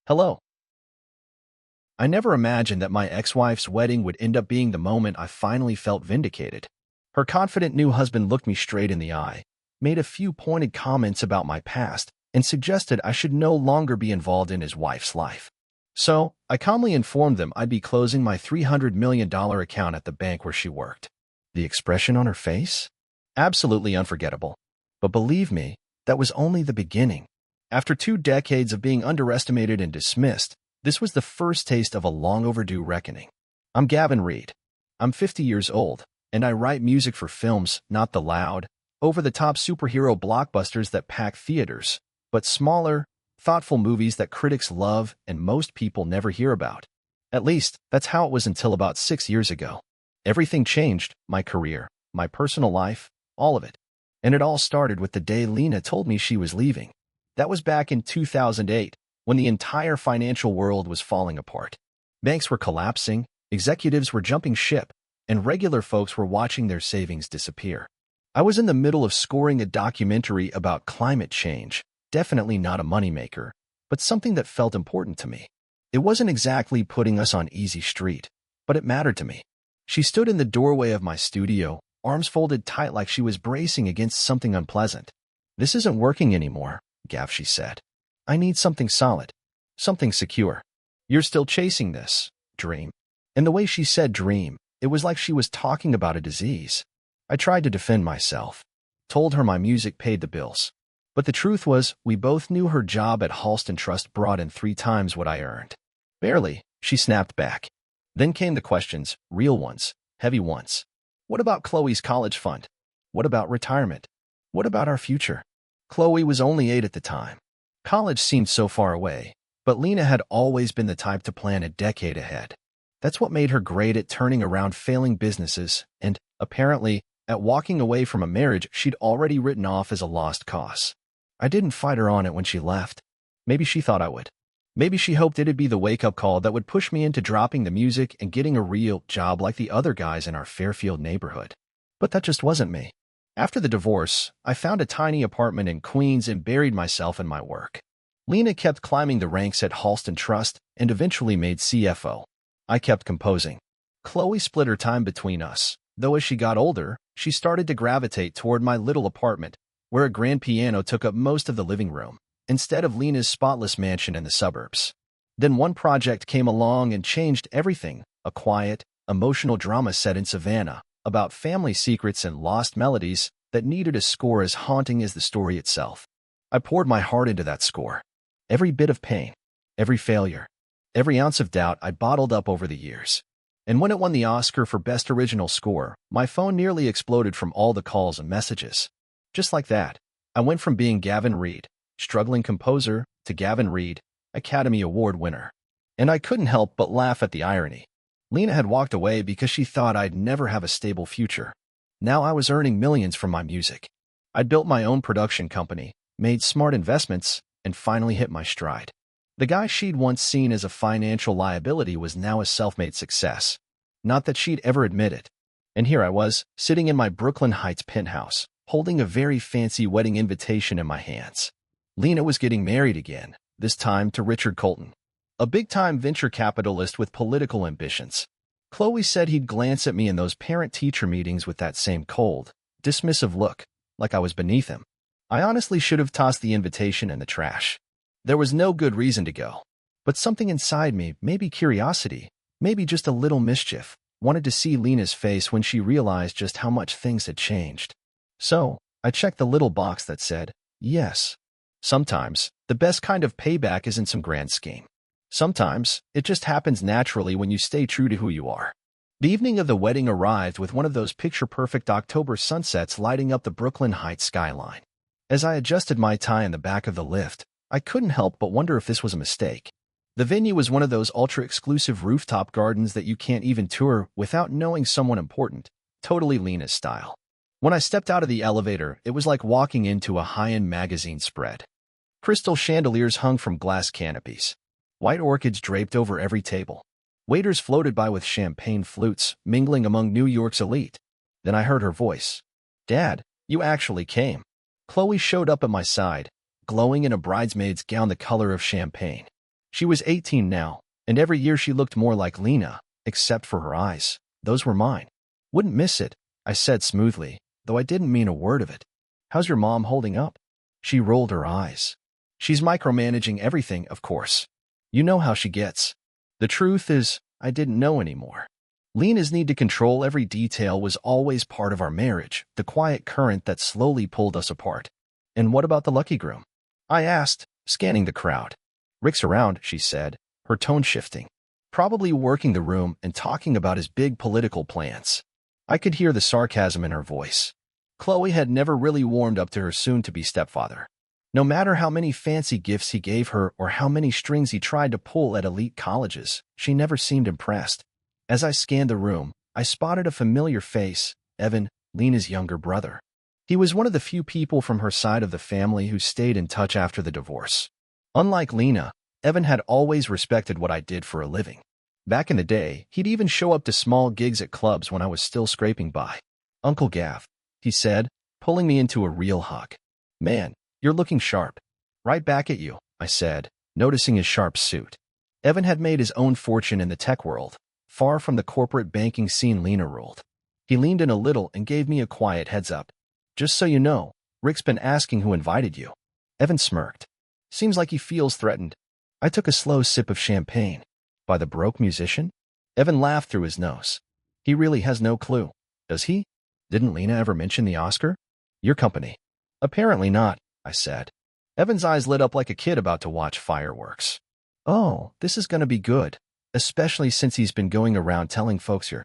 Hello. I never imagined that my ex-wife's wedding would end up being the moment I finally felt vindicated. Her confident new husband looked me straight in the eye, made a few pointed comments about my past, and suggested I should no longer be involved in his wife's life. So, I calmly informed them I'd be closing my $300 million account at the bank where she worked. The expression on her face? Absolutely unforgettable. But believe me, that was only the beginning. After 2 decades of being underestimated and dismissed, this was the first taste of a long-overdue reckoning. I'm Gavin Reed. I'm 50 years old, and I write music for films, not the loud, over-the-top superhero blockbusters that pack theaters, but smaller, thoughtful movies that critics love and most people never hear about. At least, that's how it was until about 6 years ago. Everything changed, my career, my personal life, all of it. And it all started with the day Lena told me she was leaving. That was back in 2008, when the entire financial world was falling apart. Banks were collapsing, executives were jumping ship, and regular folks were watching their savings disappear. I was in the middle of scoring a documentary about climate change, definitely not a moneymaker, but something that felt important to me. It wasn't exactly putting us on easy street, but it mattered to me. She stood in the doorway of my studio, arms folded tight like she was bracing against something unpleasant. "This isn't working anymore, Gav," she said. "I need something solid, something secure. You're still chasing this dream." And the way she said dream, it was like she was talking about a disease. I tried to defend myself, told her my music paid the bills. But the truth was, we both knew her job at Halston Trust brought in 3 times what I earned. "Barely," she snapped back. Then came the questions, real ones, heavy ones. What about Chloe's college fund? What about retirement? What about our future? Chloe was only 8 at the time. College seemed so far away, but Lena had always been the type to plan a decade ahead. That's what made her great at turning around failing businesses and, apparently, at walking away from a marriage she'd already written off as a lost cause. I didn't fight her on it when she left. Maybe she thought I would. Maybe she hoped it'd be the wake-up call that would push me into dropping the music and getting a real job like the other guys in our Fairfield neighborhood. But that just wasn't me. After the divorce, I found a tiny apartment in Queens and buried myself in my work. Lena kept climbing the ranks at Halston Trust and eventually made CFO. I kept composing. Chloe split her time between us, though as she got older, she started to gravitate toward my little apartment, where a grand piano took up most of the living room, instead of Lena's spotless mansion in the suburbs. Then one project came along and changed everything, a quiet, emotional drama set in Savannah, about family secrets and lost melodies that needed a score as haunting as the story itself. I poured my heart into that score. Every bit of pain, every failure, every ounce of doubt I'd bottled up over the years. And when it won the Oscar for Best Original Score, my phone nearly exploded from all the calls and messages. Just like that, I went from being Gavin Reed, struggling composer, to Gavin Reed, Academy Award winner. And I couldn't help but laugh at the irony. Lena had walked away because she thought I'd never have a stable future. Now I was earning millions from my music. I'd built my own production company, made smart investments, and finally hit my stride. The guy she'd once seen as a financial liability was now a self-made success. Not that she'd ever admit it. And here I was, sitting in my Brooklyn Heights penthouse, holding a very fancy wedding invitation in my hands. Lena was getting married again, this time to Richard Colton, a big-time venture capitalist with political ambitions. Chloe said he'd glance at me in those parent-teacher meetings with that same cold, dismissive look, like I was beneath him. I honestly should have tossed the invitation in the trash. There was no good reason to go. But something inside me, maybe curiosity, maybe just a little mischief, wanted to see Lena's face when she realized just how much things had changed. So, I checked the little box that said, yes. Sometimes, the best kind of payback isn't some grand scheme. Sometimes, it just happens naturally when you stay true to who you are. The evening of the wedding arrived with one of those picture-perfect October sunsets lighting up the Brooklyn Heights skyline. As I adjusted my tie in the back of the lift, I couldn't help but wonder if this was a mistake. The venue was one of those ultra-exclusive rooftop gardens that you can't even tour without knowing someone important, totally Lena's style. When I stepped out of the elevator, it was like walking into a high-end magazine spread. Crystal chandeliers hung from glass canopies. White orchids draped over every table. Waiters floated by with champagne flutes, mingling among New York's elite. Then I heard her voice. "Dad, you actually came." Chloe showed up at my side, glowing in a bridesmaid's gown the color of champagne. She was 18 now, and every year she looked more like Lena, except for her eyes. Those were mine. Wouldn't miss it, I said smoothly, though I didn't mean a word of it. How's your mom holding up? She rolled her eyes. She's micromanaging everything, of course. You know how she gets. The truth is, I didn't know anymore. Lena's need to control every detail was always part of our marriage, the quiet current that slowly pulled us apart. And what about the lucky groom? I asked, scanning the crowd. Rick's around, she said, her tone shifting. Probably working the room and talking about his big political plans. I could hear the sarcasm in her voice. Chloe had never really warmed up to her soon-to-be stepfather. No matter how many fancy gifts he gave her or how many strings he tried to pull at elite colleges, she never seemed impressed. As I scanned the room, I spotted a familiar face, Evan, Lena's younger brother. He was one of the few people from her side of the family who stayed in touch after the divorce. Unlike Lena, Evan had always respected what I did for a living. Back in the day, he'd even show up to small gigs at clubs when I was still scraping by. Uncle Gav, he said, pulling me into a real hug. Man, you're looking sharp. Right back at you, I said, noticing his sharp suit. Evan had made his own fortune in the tech world, far from the corporate banking scene Lena ruled. He leaned in a little and gave me a quiet heads up. Just so you know, Rick's been asking who invited you. Evan smirked. Seems like he feels threatened. I took a slow sip of champagne. By the broke musician? Evan laughed through his nose. He really has no clue, does he? Didn't Lena ever mention the Oscar? Your company. Apparently not, I said. Evan's eyes lit up like a kid about to watch fireworks. Oh, this is going to be good, especially since he's been going around telling folks here.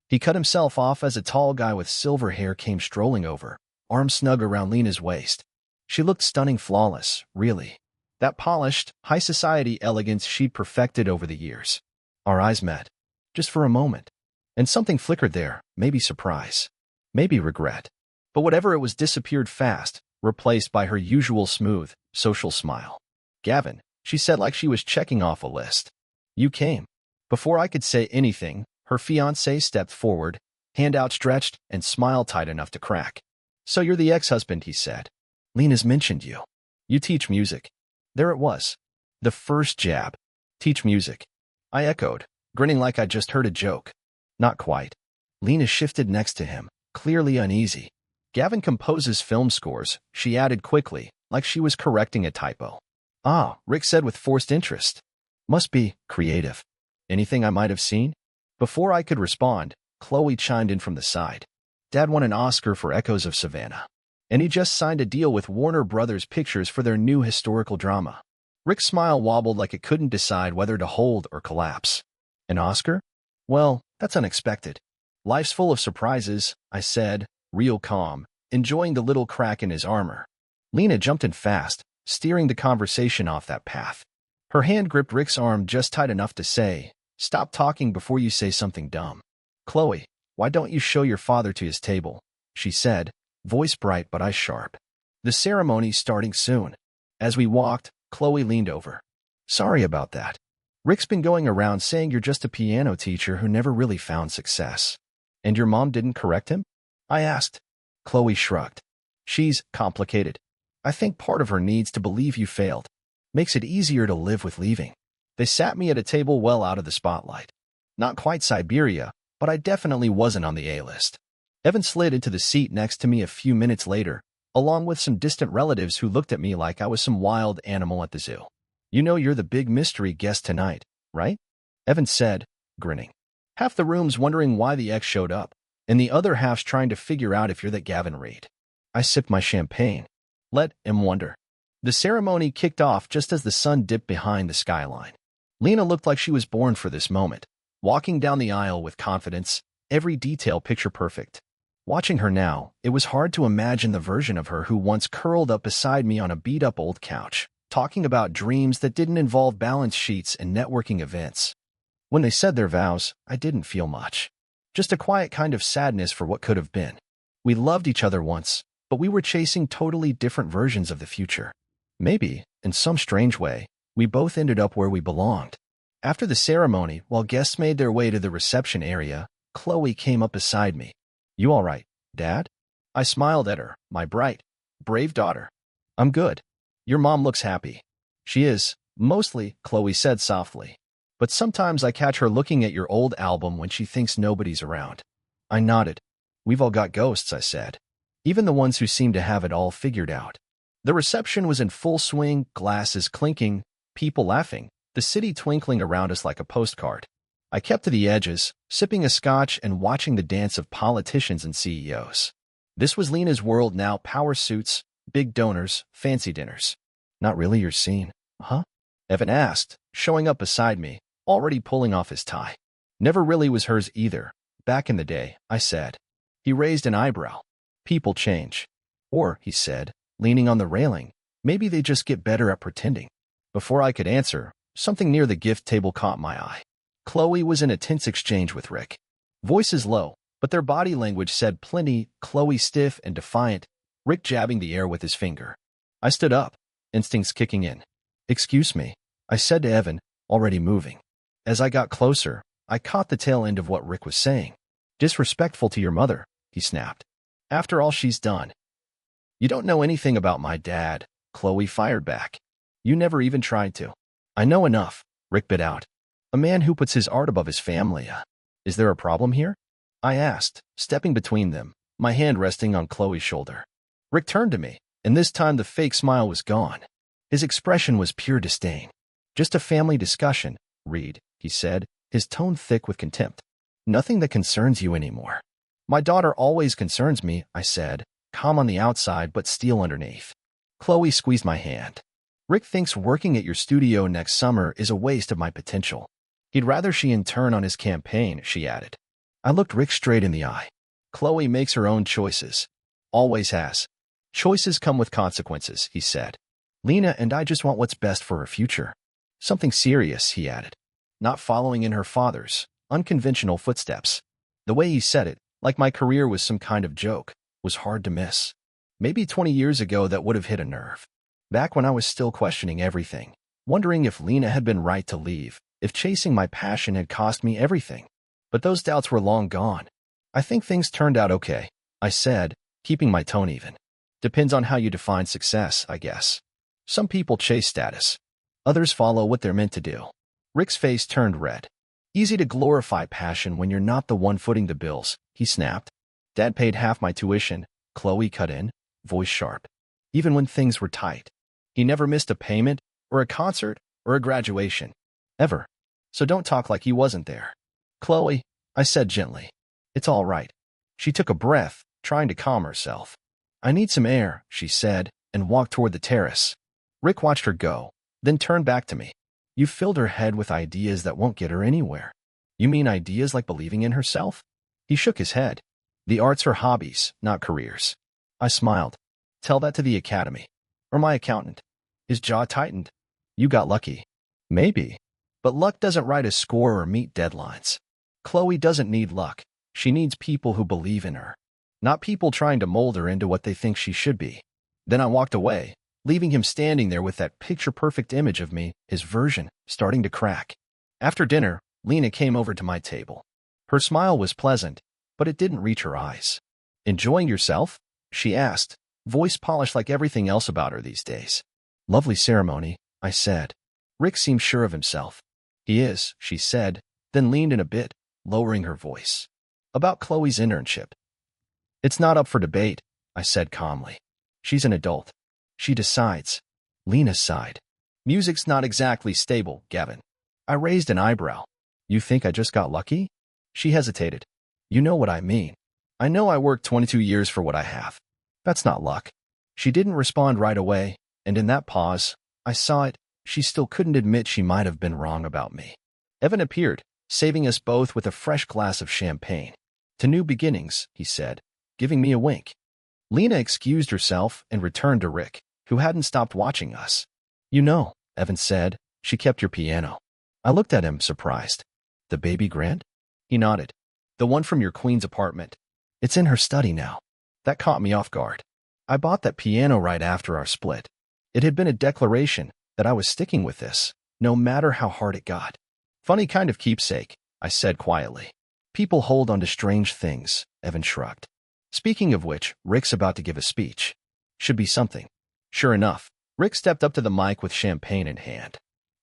He cut himself off as a tall guy with silver hair came strolling over, arms snug around Lena's waist. She looked stunning, flawless, really. That polished, high society elegance she'd perfected over the years. Our eyes met. Just for a moment. And something flickered there, maybe surprise. Maybe regret. But whatever it was disappeared fast, replaced by her usual smooth, social smile. Gavin, she said like she was checking off a list. You came. Before I could say anything, her fiancé stepped forward, hand outstretched and smile tight enough to crack. So you're the ex-husband, he said. Lena's mentioned you. You teach music. There it was. The first jab. Teach music. I echoed, grinning like I just heard a joke. Not quite. Lena shifted next to him, clearly uneasy. Gavin composes film scores, she added quickly, like she was correcting a typo. Ah, Rick said with forced interest. Must be creative. Anything I might have seen? Before I could respond, Chloe chimed in from the side. Dad won an Oscar for Echoes of Savannah. And he just signed a deal with Warner Brothers Pictures for their new historical drama. Rick's smile wobbled like it couldn't decide whether to hold or collapse. An Oscar? Well, that's unexpected. Life's full of surprises, I said, real calm, enjoying the little crack in his armor. Lena jumped in fast, steering the conversation off that path. Her hand gripped Rick's arm just tight enough to say, stop talking before you say something dumb. Chloe, why don't you show your father to his table? She said, voice bright but eyes sharp. The ceremony's starting soon. As we walked, Chloe leaned over. Sorry about that. Rick's been going around saying you're just a piano teacher who never really found success. And your mom didn't correct him? I asked. Chloe shrugged. She's complicated. I think part of her needs to believe you failed. Makes it easier to live with leaving. They sat me at a table well out of the spotlight. Not quite Siberia, but I definitely wasn't on the A-list. Evan slid into the seat next to me a few minutes later, along with some distant relatives who looked at me like I was some wild animal at the zoo. You know you're the big mystery guest tonight, right? Evan said, grinning. Half the room's wondering why the ex showed up, and the other half's trying to figure out if you're that Gavin Reed. I sipped my champagne. Let him wonder. The ceremony kicked off just as the sun dipped behind the skyline. Lena looked like she was born for this moment, walking down the aisle with confidence, every detail picture perfect. Watching her now, it was hard to imagine the version of her who once curled up beside me on a beat-up old couch, talking about dreams that didn't involve balance sheets and networking events. When they said their vows, I didn't feel much. Just a quiet kind of sadness for what could have been. We loved each other once, but we were chasing totally different versions of the future. Maybe, in some strange way, we both ended up where we belonged. After the ceremony, while guests made their way to the reception area, Chloe came up beside me. You all right, Dad? I smiled at her, my bright, brave daughter. I'm good. Your mom looks happy. She is, Mostly, Chloe said softly. But sometimes I catch her looking at your old album when she thinks nobody's around. I nodded. We've all got ghosts, I said. Even the ones who seem to have it all figured out. The reception was in full swing, glasses clinking, people laughing, the city twinkling around us like a postcard. I kept to the edges, sipping a scotch and watching the dance of politicians and CEOs. This was Lena's world now: power suits, big donors, fancy dinners. Not really your scene, huh? Evan asked, showing up beside me, already pulling off his tie. Never really was hers either. Back in the day, I said. He raised an eyebrow. People change. Or, he said, leaning on the railing, maybe they just get better at pretending. Before I could answer, something near the gift table caught my eye. Chloe was in a tense exchange with Rick. Voices low, but their body language said plenty. Chloe stiff and defiant, Rick jabbing the air with his finger. I stood up, instincts kicking in. Excuse me, I said to Evan, already moving. As I got closer, I caught the tail end of what Rick was saying. Disrespectful to your mother, he snapped. After all she's done. You don't know anything about my dad, Chloe fired back. You never even tried to. I know enough, Rick bit out. A man who puts his art above his family. Is there a problem here? I asked, stepping between them, my hand resting on Chloe's shoulder. Rick turned to me, and this time the fake smile was gone. His expression was pure disdain. Just a family discussion, Reed, he said, his tone thick with contempt. Nothing that concerns you anymore. My daughter always concerns me, I said, calm on the outside but steel underneath. Chloe squeezed my hand. Rick thinks working at your studio next summer is a waste of my potential. He'd rather she intern on his campaign, she added. I looked Rick straight in the eye. Chloe makes her own choices. Always has. Choices come with consequences, he said. Lena and I just want what's best for her future. Something serious, he added. Not following in her father's unconventional footsteps. The way he said it, like my career was some kind of joke, was hard to miss. Maybe 20 years ago that would have hit a nerve. Back when I was still questioning everything, wondering if Lena had been right to leave, if chasing my passion had cost me everything. But those doubts were long gone. I think things turned out okay, I said, keeping my tone even. Depends on how you define success, I guess. Some people chase status. Others follow what they're meant to do. Rick's face turned red. Easy to glorify passion when you're not the one footing the bills, he snapped. Dad paid half my tuition, Chloe cut in, voice sharp. Even when things were tight. He never missed a payment, or a concert, or a graduation. Ever. So don't talk like he wasn't there. Chloe, I said gently. It's all right. She took a breath, trying to calm herself. I need some air, she said, and walked toward the terrace. Rick watched her go, then turned back to me. You've filled her head with ideas that won't get her anywhere. You mean ideas like believing in herself? He shook his head. The arts are hobbies, not careers. I smiled. Tell that to the academy. Or my accountant. His jaw tightened. You got lucky. Maybe. But luck doesn't write a score or meet deadlines. Chloe doesn't need luck. She needs people who believe in her. Not people trying to mold her into what they think she should be. Then I walked away, leaving him standing there with that picture-perfect image of me, his version, starting to crack. After dinner, Lena came over to my table. Her smile was pleasant, but it didn't reach her eyes. Enjoying yourself? She asked, voice polished like everything else about her these days. Lovely ceremony, I said. Rick seemed sure of himself. He is, she said, then leaned in a bit, lowering her voice. About Chloe's internship. It's not up for debate, I said calmly. She's an adult. She decides. Lena sighed. Music's not exactly stable, Gavin. I raised an eyebrow. You think I just got lucky? She hesitated. You know what I mean. I know I worked 22 years for what I have. That's not luck. She didn't respond right away, and in that pause, I saw it. She still couldn't admit she might have been wrong about me. Evan appeared, saving us both with a fresh glass of champagne. To new beginnings, he said, giving me a wink. Lena excused herself and returned to Rick, who hadn't stopped watching us. You know, Evan said, she kept your piano. I looked at him, surprised. The baby grand? He nodded. The one from your queen's apartment. It's in her study now. That caught me off guard. I bought that piano right after our split. It had been a declaration that I was sticking with this, no matter how hard it got. Funny kind of keepsake, I said quietly. People hold on to strange things, Evan shrugged. Speaking of which, Rick's about to give a speech. Should be something. Sure enough, Rick stepped up to the mic with champagne in hand.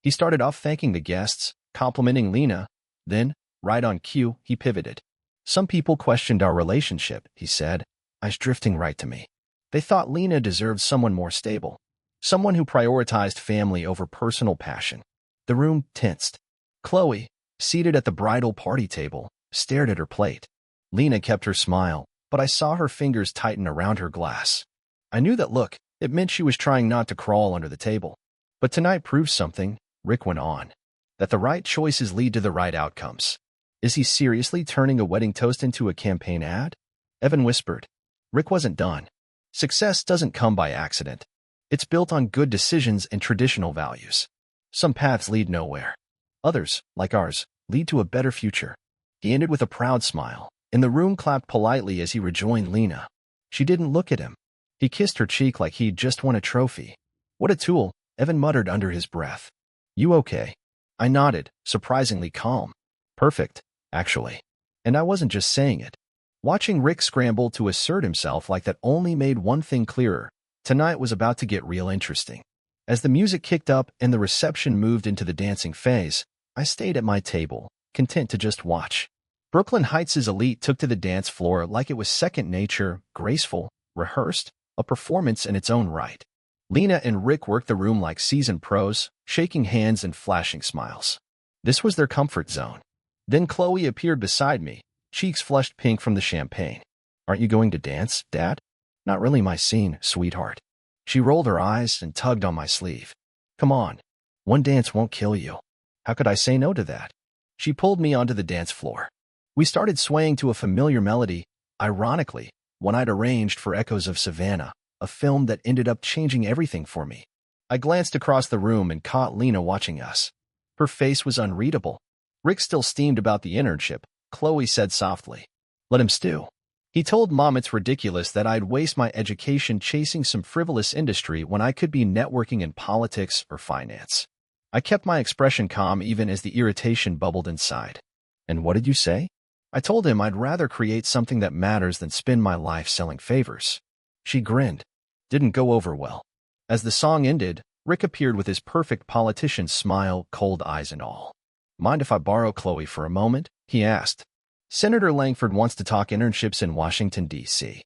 He started off thanking the guests, complimenting Lena. Then, right on cue, he pivoted. Some people questioned our relationship, he said, eyes drifting right to me. They thought Lena deserved someone more stable, someone who prioritized family over personal passion. The room tensed. Chloe, seated at the bridal party table, stared at her plate. Lena kept her smile, but I saw her fingers tighten around her glass. I knew that look. It meant she was trying not to crawl under the table. But tonight proves something, Rick went on, that the right choices lead to the right outcomes. Is he seriously turning a wedding toast into a campaign ad? Evan whispered. Rick wasn't done. Success doesn't come by accident. It's built on good decisions and traditional values. Some paths lead nowhere. Others, like ours, lead to a better future. He ended with a proud smile, and the room clapped politely as he rejoined Lena. She didn't look at him. He kissed her cheek like he'd just won a trophy. What a tool, Evan muttered under his breath. You okay? I nodded, surprisingly calm. Perfect, actually. And I wasn't just saying it. Watching Rick scramble to assert himself like that only made one thing clearer. Tonight was about to get real interesting. As the music kicked up and the reception moved into the dancing phase, I stayed at my table, content to just watch. Brooklyn Heights' elite took to the dance floor like it was second nature, graceful, rehearsed, a performance in its own right. Lena and Rick worked the room like seasoned pros, shaking hands and flashing smiles. This was their comfort zone. Then Chloe appeared beside me, cheeks flushed pink from the champagne. Aren't you going to dance, Dad? Not really my scene, sweetheart. She rolled her eyes and tugged on my sleeve. Come on. One dance won't kill you. How could I say no to that? She pulled me onto the dance floor. We started swaying to a familiar melody, ironically, one I'd arranged for Echoes of Savannah, a film that ended up changing everything for me. I glanced across the room and caught Lena watching us. Her face was unreadable. Rick still steamed about the internship. Chloe said softly, let him stew. He told Mom it's ridiculous that I'd waste my education chasing some frivolous industry when I could be networking in politics or finance. I kept my expression calm even as the irritation bubbled inside. And what did you say? I told him I'd rather create something that matters than spend my life selling favors. She grinned. Didn't go over well. As the song ended, Rick appeared with his perfect politician smile, cold eyes and all. Mind if I borrow Chloe for a moment? He asked. Senator Langford wants to talk internships in Washington, D.C.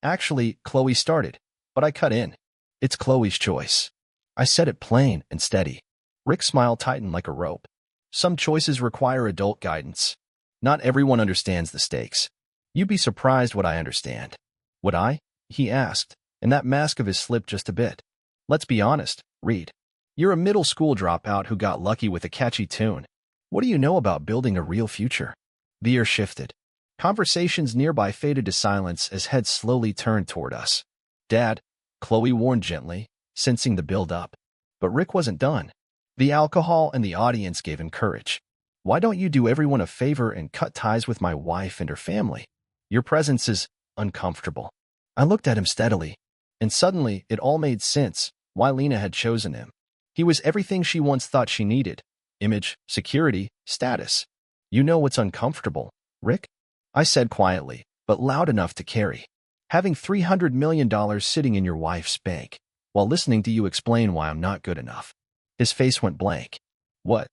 Actually, Chloe started, but I cut in. It's Chloe's choice. I said it plain and steady. Rick's smile tightened like a rope. Some choices require adult guidance. Not everyone understands the stakes. You'd be surprised what I understand. Would I? He asked, and that mask of his slipped just a bit. Let's be honest, Reed. You're a middle school dropout who got lucky with a catchy tune. What do you know about building a real future? The air shifted. Conversations nearby faded to silence as heads slowly turned toward us. Dad, Chloe warned gently, sensing the build-up. But Rick wasn't done. The alcohol and the audience gave him courage. Why don't you do everyone a favor and cut ties with my wife and her family? Your presence is uncomfortable. I looked at him steadily, and suddenly it all made sense why Lena had chosen him. He was everything she once thought she needed. Image, security, status. You know what's uncomfortable, Rick? I said quietly, but loud enough to carry. Having $300 million sitting in your wife's bank, while listening to you explain why I'm not good enough. His face went blank. What?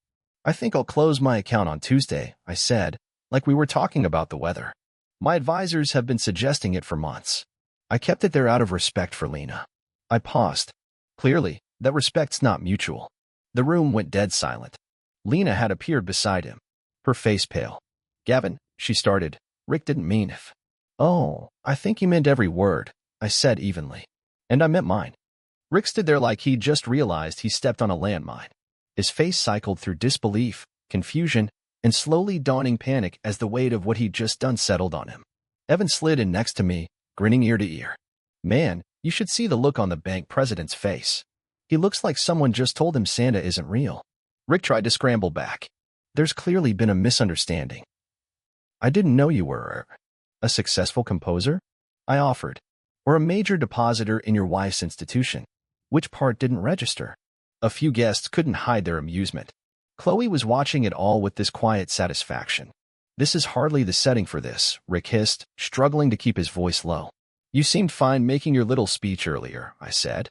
I think I'll close my account on Tuesday, I said, like we were talking about the weather. My advisors have been suggesting it for months. I kept it there out of respect for Lena. I paused. Clearly, that respect's not mutual. The room went dead silent. Lena had appeared beside him, her face pale. Gavin, she started. Rick didn't mean if. Oh, I think he meant every word, I said evenly. And I meant mine. Rick stood there like he'd just realized he stepped on a landmine. His face cycled through disbelief, confusion, and slowly dawning panic as the weight of what he'd just done settled on him. Evan slid in next to me, grinning ear to ear. Man, you should see the look on the bank president's face. He looks like someone just told him Santa isn't real. Rick tried to scramble back. There's clearly been a misunderstanding. I didn't know you were a successful composer, I offered, or a major depositor in your wife's institution. Which part didn't register? A few guests couldn't hide their amusement. Chloe was watching it all with this quiet satisfaction. This is hardly the setting for this, Rick hissed, struggling to keep his voice low. You seemed fine making your little speech earlier, I said.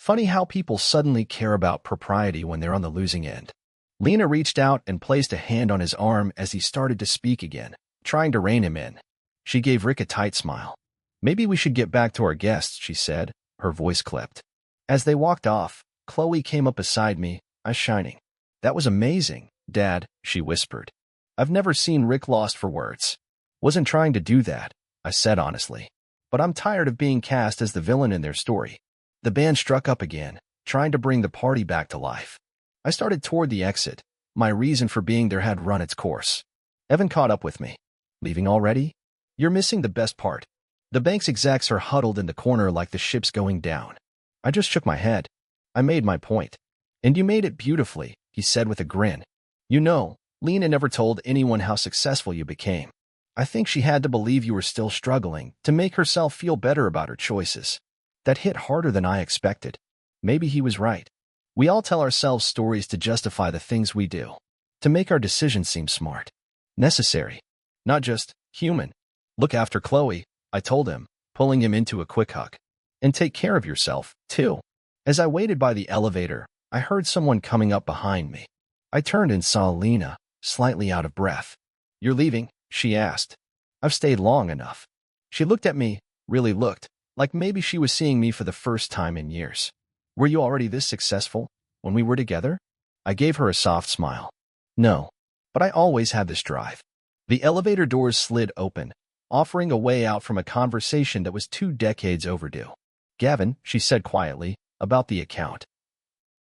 Funny how people suddenly care about propriety when they're on the losing end. Lena reached out and placed a hand on his arm as he started to speak again, trying to rein him in. She gave Rick a tight smile. "Maybe we should get back to our guests," she said, her voice clipped. As they walked off, Chloe came up beside me, eyes shining. "That was amazing, Dad," she whispered. "I've never seen Rick lost for words." "Wasn't trying to do that," I said honestly. "But I'm tired of being cast as the villain in their story." The band struck up again, trying to bring the party back to life. I started toward the exit. My reason for being there had run its course. Evan caught up with me. "Leaving already? You're missing the best part. The bank's execs are huddled in the corner like the ship's going down." I just shook my head. I made my point. "And you made it beautifully," he said with a grin. "You know, Lena never told anyone how successful you became. I think she had to believe you were still struggling to make herself feel better about her choices." That hit harder than I expected. Maybe he was right. We all tell ourselves stories to justify the things we do, to make our decisions seem smart, necessary, not just human. "Look after Chloe," I told him, pulling him into a quick hug. "And take care of yourself, too." As I waited by the elevator, I heard someone coming up behind me. I turned and saw Lena, slightly out of breath. "You're leaving?" she asked. "I've stayed long enough." She looked at me, really looked, like maybe she was seeing me for the first time in years. "Were you already this successful when we were together?" I gave her a soft smile. "No, but I always had this drive." The elevator doors slid open, offering a way out from a conversation that was 2 decades overdue. "Gavin," she said quietly, "about the account."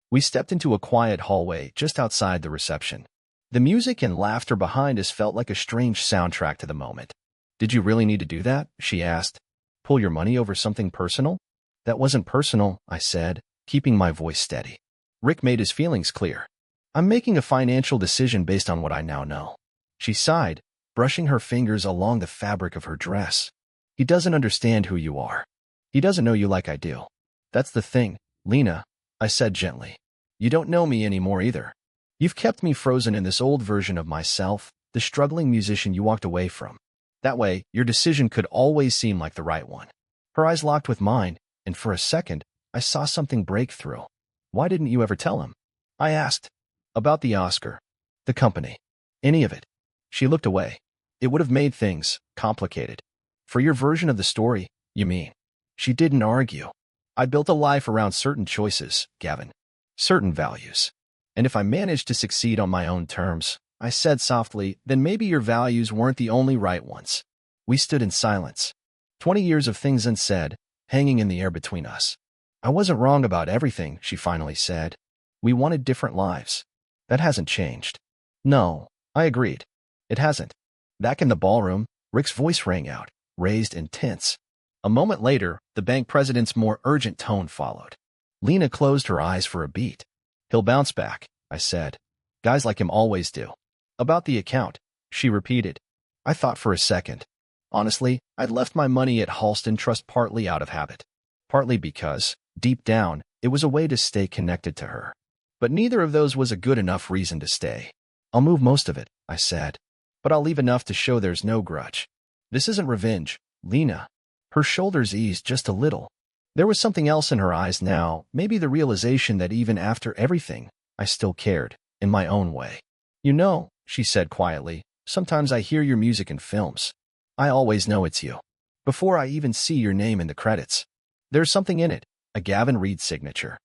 We stepped into a quiet hallway just outside the reception. The music and laughter behind us felt like a strange soundtrack to the moment. "Did you really need to do that?" she asked. "Pull your money over something personal?" "That wasn't personal," I said, keeping my voice steady. "Rick made his feelings clear. I'm making a financial decision based on what I now know." She sighed, brushing her fingers along the fabric of her dress. "He doesn't understand who you are. He doesn't know you like I do." "That's the thing, Lena," I said gently. "You don't know me anymore either. You've kept me frozen in this old version of myself, the struggling musician you walked away from. That way, your decision could always seem like the right one." Her eyes locked with mine, and for a second, I saw something break through. "Why didn't you ever tell him?" I asked. "About the Oscar, the company, any of it." She looked away. "It would have made things complicated." "For your version of the story, you mean?" She didn't argue. "I built a life around certain choices, Gavin, certain values. And if I managed to succeed on my own terms," I said softly, "then maybe your values weren't the only right ones." We stood in silence. 20 years of things unsaid, hanging in the air between us. "I wasn't wrong about everything," she finally said. "We wanted different lives. That hasn't changed." "No," I agreed. "It hasn't." Back in the ballroom, Rick's voice rang out, raised and tense. A moment later, the bank president's more urgent tone followed. Lena closed her eyes for a beat. "He'll bounce back," I said. "Guys like him always do." "About the account," she repeated. I thought for a second. Honestly, I'd left my money at Halston Trust partly out of habit. Partly because, deep down, it was a way to stay connected to her. But neither of those was a good enough reason to stay. "I'll move most of it," I said. "But I'll leave enough to show there's no grudge. This isn't revenge, Lena." Her shoulders eased just a little. There was something else in her eyes now, maybe the realization that even after everything, I still cared, in my own way. "You know," she said quietly, "sometimes I hear your music in films. I always know it's you, before I even see your name in the credits. There's something in it, a Gavin Reed signature."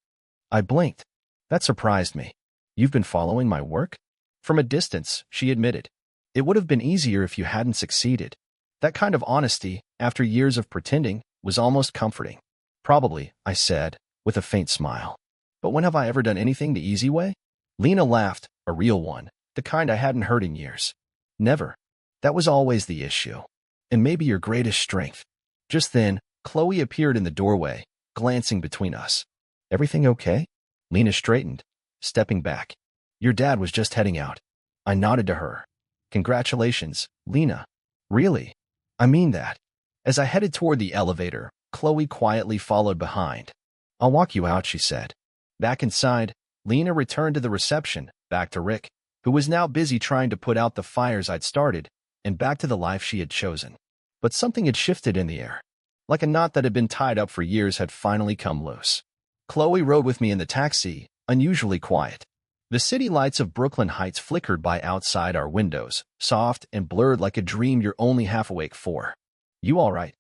I blinked. That surprised me. "You've been following my work?" "From a distance," she admitted. "It would have been easier if you hadn't succeeded." That kind of honesty, after years of pretending, was almost comforting. "Probably," I said, with a faint smile. "But when have I ever done anything the easy way?" Lena laughed, a real one, the kind I hadn't heard in years. "Never. That was always the issue. And maybe your greatest strength." Just then, Chloe appeared in the doorway, glancing between us. "Everything okay?" Lena straightened, stepping back. "Your dad was just heading out." I nodded to her. "Congratulations, Lena." "Really? I mean that." As I headed toward the elevator, Chloe quietly followed behind. "I'll walk you out," she said. Back inside, Lena returned to the reception, back to Rick, who was now busy trying to put out the fires I'd started, and back to the life she had chosen. But something had shifted in the air. Like a knot that had been tied up for years had finally come loose. Chloe rode with me in the taxi, unusually quiet. The city lights of Brooklyn Heights flickered by outside our windows, soft and blurred like a dream you're only half awake for. "You all right?"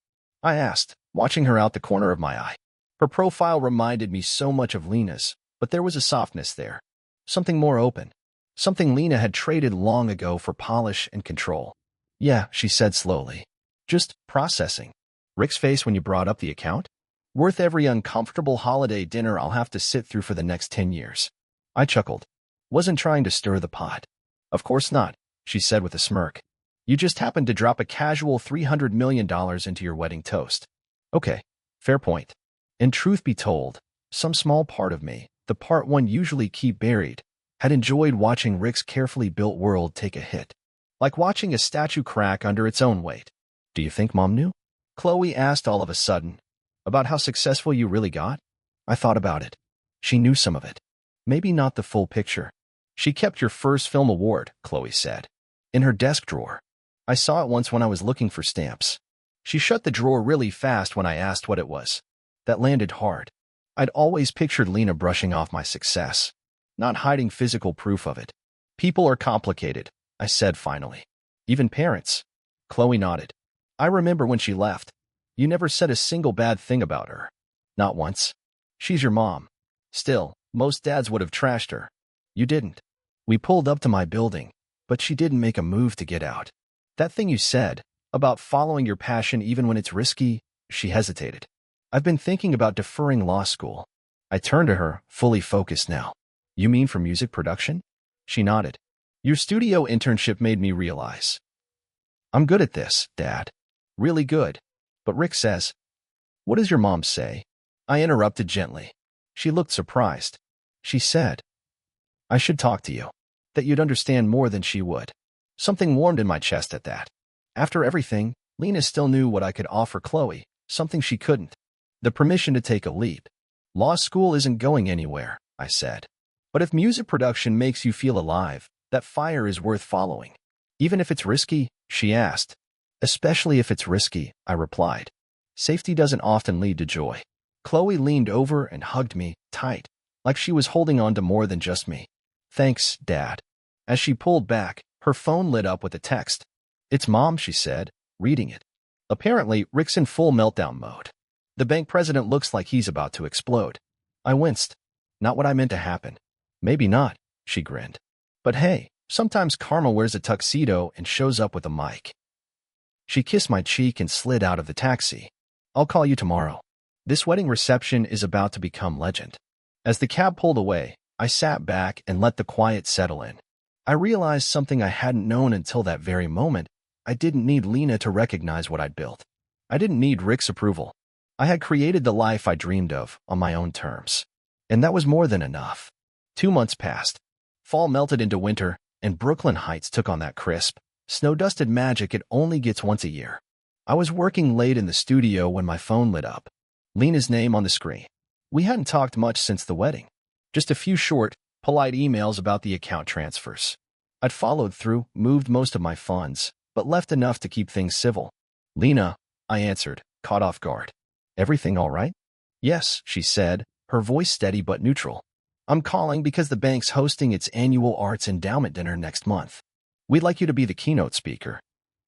I asked, watching her out the corner of my eye. Her profile reminded me so much of Lena's, but there was a softness there. Something more open. Something Lena had traded long ago for polish and control. "Yeah," she said slowly. "Just processing." "Rick's face when you brought up the account? Worth every uncomfortable holiday dinner I'll have to sit through for the next 10 years. I chuckled. Wasn't trying to stir the pot. "Of course not," she said with a smirk. "You just happened to drop a casual $300 million into your wedding toast." Okay, fair point. And truth be told, some small part of me, the part one usually keep buried, had enjoyed watching Rick's carefully built world take a hit. Like watching a statue crack under its own weight. "Do you think Mom knew?" Chloe asked all of a sudden. "About how successful you really got?" I thought about it. She knew some of it. Maybe not the full picture. "She kept your first film award," Chloe said. "In her desk drawer. I saw it once when I was looking for stamps." She shut the drawer really fast when I asked what it was. That landed hard. I'd always pictured Lena brushing off my success, not hiding physical proof of it. "People are complicated," I said finally. "Even parents." Chloe nodded. "I remember when she left. You never said a single bad thing about her." "Not once." "She's your mom." "Still, most dads would have trashed her." "You didn't." "We pulled up to my building, but she didn't make a move to get out." "That thing you said, about following your passion even when it's risky," she hesitated. "I've been thinking about deferring law school." I turned to her, fully focused now. "You mean for music production?" She nodded. "Your studio internship made me realize. I'm good at this, Dad. Really good. But Rick says..." "What does your mom say?" I interrupted gently. She looked surprised. She said, "I should talk to you. That you'd understand more than she would." Something warmed in my chest at that. After everything, Lena still knew what I could offer Chloe, something she couldn't. The permission to take a leap. "Law school isn't going anywhere," I said. "But if music production makes you feel alive, that fire is worth following." "Even if it's risky?" she asked. "Especially if it's risky," I replied. "Safety doesn't often lead to joy." Chloe leaned over and hugged me, tight, like she was holding on to more than just me. "Thanks, Dad." As she pulled back, her phone lit up with a text. "It's Mom," she said, reading it. Apparently, Rick's in full meltdown mode. The bank president looks like he's about to explode. I winced. Not what I meant to happen. "Maybe not," she grinned. "But hey, sometimes karma wears a tuxedo and shows up with a mic." She kissed my cheek and slid out of the taxi. "I'll call you tomorrow. This wedding reception is about to become legend." As the cab pulled away, I sat back and let the quiet settle in. I realized something I hadn't known until that very moment. I didn't need Lena to recognize what I'd built. I didn't need Rick's approval. I had created the life I dreamed of on my own terms. And that was more than enough. 2 months passed. Fall melted into winter, and Brooklyn Heights took on that crisp, snow-dusted magic it only gets once a year. I was working late in the studio when my phone lit up. Lena's name on the screen. We hadn't talked much since the wedding. Just a few short, polite emails about the account transfers. I'd followed through, moved most of my funds, but left enough to keep things civil. "Lena," I answered, caught off guard. "Everything all right?" "Yes," she said, her voice steady but neutral. "I'm calling because the bank's hosting its annual arts endowment dinner next month. We'd like you to be the keynote speaker."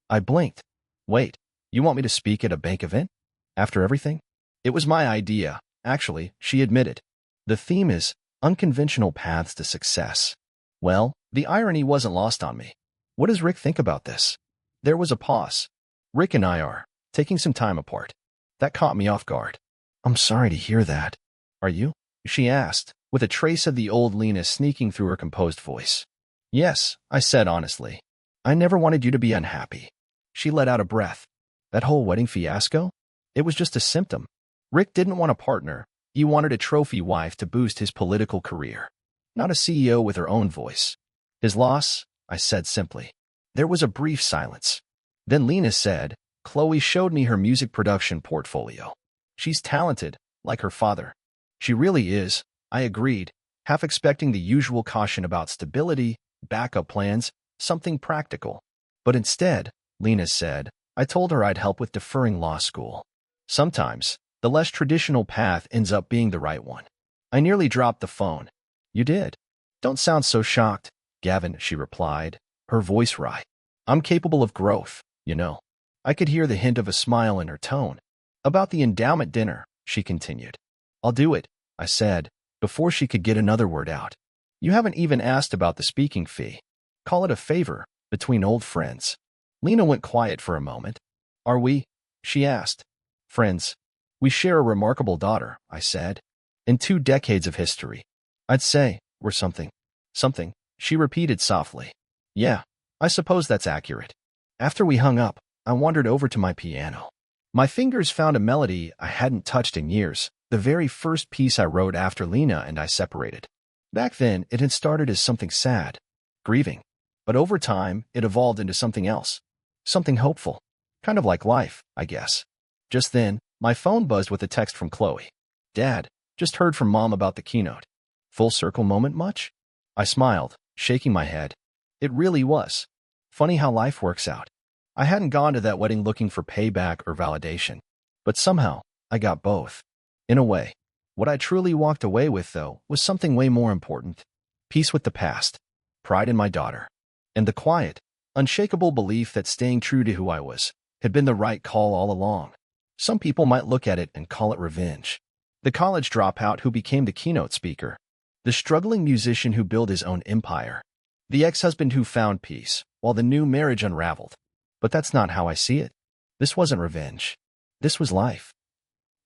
I blinked. "Wait, you want me to speak at a bank event? After everything?" "It was my idea, actually," she admitted. "The theme is unconventional paths to success." Well, the irony wasn't lost on me. "What does Rick think about this?" There was a pause. "Rick and I are taking some time apart." That caught me off guard. "I'm sorry to hear that." "Are you?" she asked, with a trace of the old Lena sneaking through her composed voice. "Yes," I said honestly. "I never wanted you to be unhappy." She let out a breath. "That whole wedding fiasco? It was just a symptom. Rick didn't want a partner. He wanted a trophy wife to boost his political career, not a CEO with her own voice." "His loss," I said simply. There was a brief silence. Then Lena said, "Chloe showed me her music production portfolio. She's talented, like her father." "She really is," I agreed, half expecting the usual caution about stability, backup plans, something practical. But instead, Lena said, "I told her I'd help with deferring law school. Sometimes, the less traditional path ends up being the right one." I nearly dropped the phone. You did? Don't sound so shocked, Gavin, she replied, her voice wry. I'm capable of growth, you know. I could hear the hint of a smile in her tone. About the endowment dinner, she continued. I'll do it, I said, before she could get another word out. You haven't even asked about the speaking fee. Call it a favor, between old friends. Lena went quiet for a moment. Are we? She asked. Friends. We share a remarkable daughter, I said. In 2 decades of history. I'd say, we're something. Something, she repeated softly. Yeah, I suppose that's accurate. After we hung up, I wandered over to my piano. My fingers found a melody I hadn't touched in years, the very first piece I wrote after Lena and I separated. Back then, it had started as something sad, grieving. But over time, it evolved into something else. Something hopeful. Kind of like life, I guess. Just then, my phone buzzed with a text from Chloe. Dad, just heard from Mom about the keynote. Full circle moment much? I smiled, shaking my head. It really was. Funny how life works out. I hadn't gone to that wedding looking for payback or validation. But somehow, I got both. In a way. What I truly walked away with, though, was something way more important. Peace with the past. Pride in my daughter. And the quiet, unshakable belief that staying true to who I was had been the right call all along. Some people might look at it and call it revenge. The college dropout who became the keynote speaker. The struggling musician who built his own empire. The ex-husband who found peace, while the new marriage unraveled. But that's not how I see it. This wasn't revenge. This was life.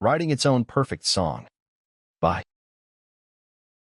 Writing its own perfect song. Bye.